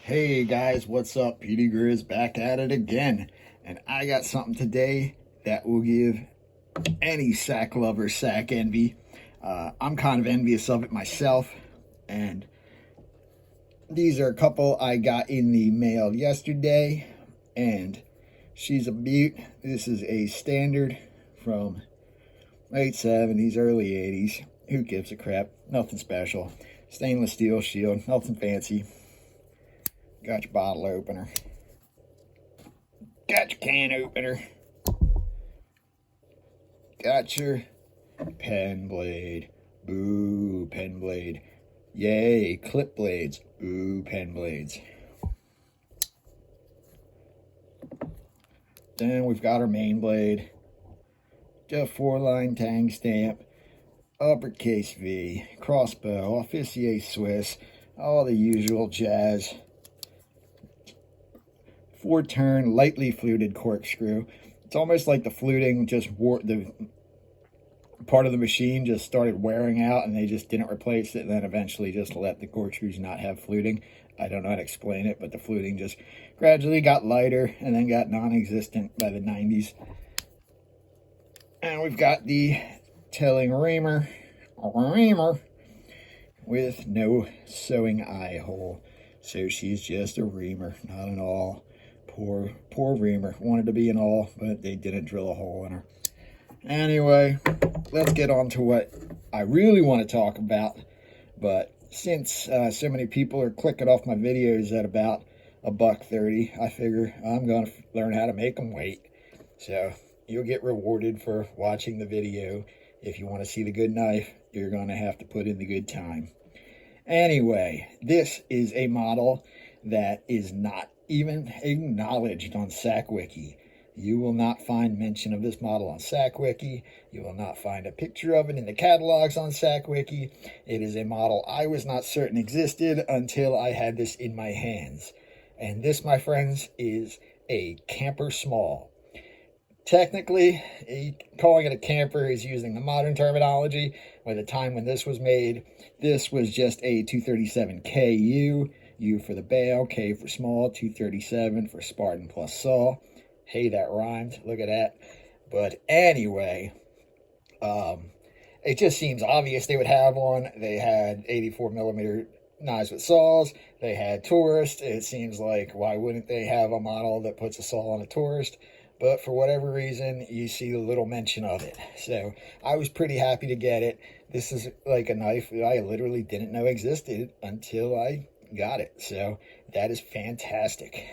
Hey guys, what's up? Grizz back at it again. And I got something today that will give any sack lover sack envy. I'm kind of envious of it myself. And these are a couple I got in the mail yesterday. And she's a beaut. This is a standard from late 70s, early 80s. Who gives a crap? Nothing special. Stainless steel shield, nothing fancy. Got your bottle opener. Got your can opener. Got your pen blade. Boo, pen blade. Yay, clip blades. Boo, pen blades. Then we've got our main blade. Just 4-line tang stamp. Uppercase V. Crossbow. Officier Swiss. All the usual jazz. 4-turn, lightly fluted corkscrew. It's almost like the fluting just wore, the part of the machine just started wearing out and they just didn't replace it, and then eventually just let the corkscrews not have fluting. I don't know how to explain it, but the fluting just gradually got lighter and then got non-existent by the 90s. And we've got the telling reamer with no sewing eye hole. So she's just a reamer, not an awl. Poor reamer. Wanted to be an awl, but they didn't drill a hole in her. Anyway, let's get on to what I really want to talk about. But since so many people are clicking off my videos at about $1.30, I figure I'm going to learn how to make them wait. So you'll get rewarded for watching the video. If you want to see the good knife, you're going to have to put in the good time. Anyway, this is a model that is not even acknowledged on SAKwiki. You will not find mention of this model on SAKwiki. You will not find a picture of it in the catalogs on SAKwiki. It is a model I was not certain existed until I had this in my hands. And this, my friends, is a camper small. Technically, calling it a camper is using the modern terminology. By the time when this was made, this was just a 237KU. U for the bale, K for small, 237 for Spartan plus saw. Hey, that rhymed. Look at that. But anyway, it just seems obvious they would have one. They had 84 millimeter knives with saws. They had Tourist. It seems like, why wouldn't they have a model that puts a saw on a Tourist? But for whatever reason, you see a little mention of it. So I was pretty happy to get it. This is like a knife that I literally didn't know existed until I got it. So that is fantastic.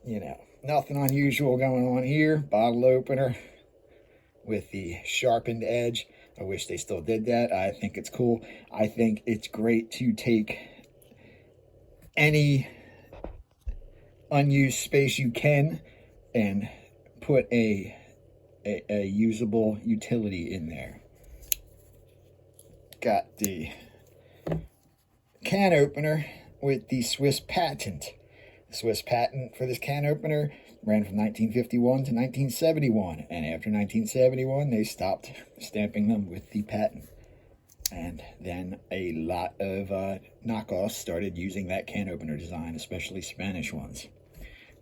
You know, nothing unusual going on here. Bottle opener with the sharpened edge. I wish they still did that. I think it's cool. I think it's great to take any unused space you can and put a usable utility in there. Got the can opener with the Swiss patent. The Swiss patent for this can opener ran from 1951 to 1971, and after 1971 they stopped stamping them with the patent, and then a lot of knockoffs started using that can opener design, especially Spanish ones.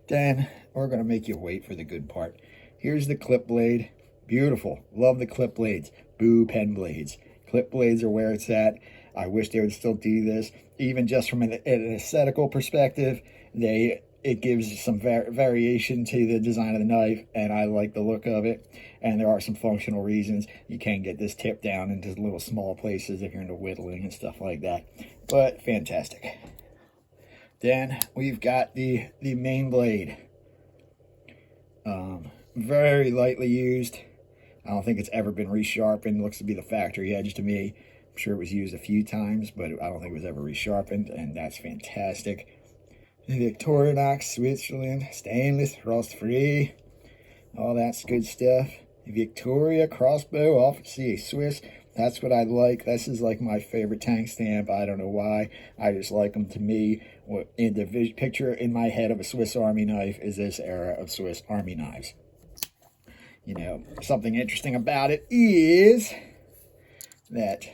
Then we're going to make you wait for the good part. Here's the clip blade. Beautiful. Love the clip blades. Boo, pen blades. Clip blades are where it's at. I wish they would still do this. Even just from an aesthetical perspective, it gives some variation to the design of the knife, and I like the look of it. And there are some functional reasons. You can get this tip down into little small places if you're into whittling and stuff like that. But fantastic. Then we've got the main blade. Very lightly used. I don't think it's ever been resharpened. Looks to be the factory edge to me. I'm sure it was used a few times, but I don't think it was ever resharpened, and that's fantastic. Victorinox, Switzerland, stainless, rust-free. All that's good stuff. Victoria crossbow, officier Swiss. That's what I like. This is like my favorite tang stamp. I don't know why. I just like them. To me, in the picture in my head of a Swiss Army knife is this era of Swiss Army knives. You know, something interesting about it is that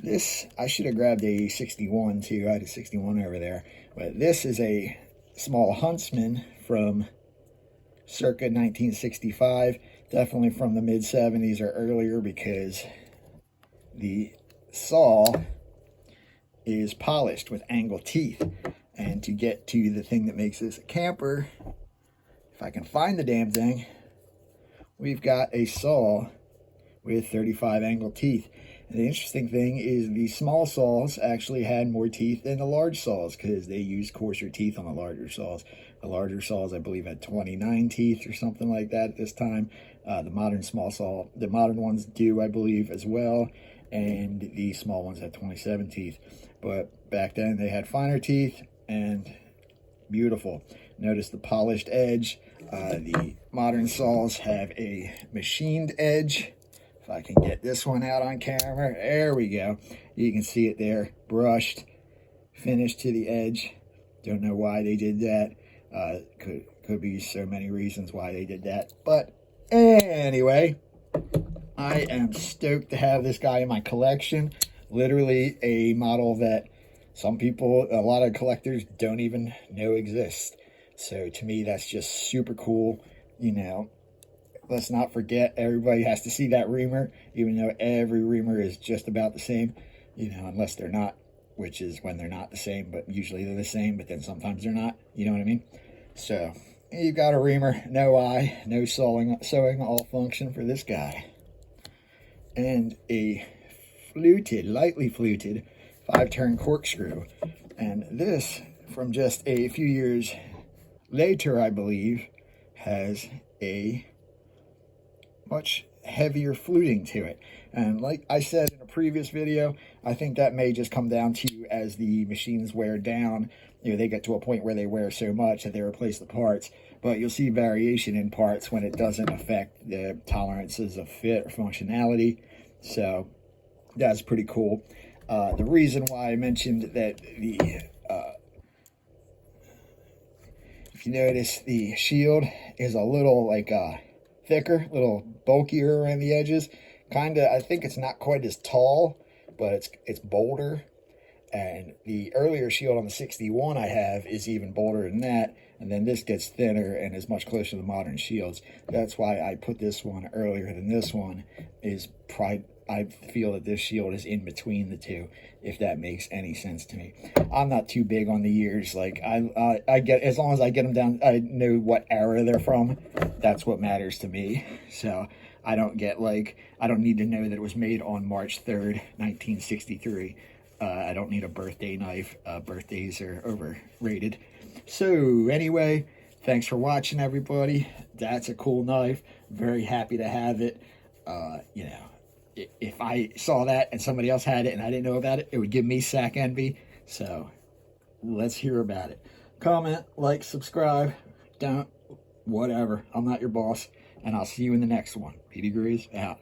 This, I should have grabbed a 61 too. I had a 61 over there. But this is a small Huntsman from circa 1965. Definitely from the mid-70s or earlier, because the saw is polished with angled teeth. And to get to the thing that makes this a camper, if I can find the damn thing, we've got a saw with 35 angled teeth. And the interesting thing is the small saws actually had more teeth than the large saws, because they used coarser teeth on the larger saws. The larger saws, I believe, had 29 teeth or something like that at this time. The modern small saw, the modern ones do, I believe, as well. And the small ones had 27 teeth. But back then they had finer teeth, and beautiful. Notice the polished edge. The modern saws have a machined edge. If I can get this one out on camera, there we go. You can see it there, brushed, finished to the edge. Don't know why they did that. Could be so many reasons why they did that. But anyway, I am stoked to have this guy in my collection. Literally a model that some people, a lot of collectors, don't even know exists. So to me, that's just super cool. You know, let's not forget, everybody has to see that reamer, even though every reamer is just about the same, you know, unless they're not, which is when they're not the same, but usually they're the same, but then sometimes they're not, you know what I mean? So you've got a reamer, no eye, no sewing all function for this guy. And a fluted, lightly fluted 5-turn corkscrew. And this, from just a few years later, I believe, has a much heavier fluting to it. And like I said in a previous video, I think that may just come down to, as the machines wear down, you know, they get to a point where they wear so much that they replace the parts. But you'll see variation in parts when it doesn't affect the tolerances of fit or functionality. So that's pretty cool. The reason why I mentioned that the if you notice, the shield is a little like thicker, a little bulkier around the edges. Kinda, I think it's not quite as tall, but it's bolder. And the earlier shield on the 61 I have is even bolder than that. And then this gets thinner and is much closer to the modern shields. That's why I put this one earlier than this one. I feel that this shield is in between the two, if that makes any sense to me. I'm not too big on the years. Like I get, as long as I get them down, I know what era they're from. That's what matters to me. So I don't get like, I don't need to know that it was made on March 3rd, 1963. I don't need a birthday knife. Birthdays are overrated. So anyway, thanks for watching, everybody. That's a cool knife. Very happy to have it. You know, if I saw that and somebody else had it and I didn't know about it, it would give me sack envy. So let's hear about it. Comment, like, subscribe. Don't, whatever. I'm not your boss. And I'll see you in the next one. Swizzarmygrizz out.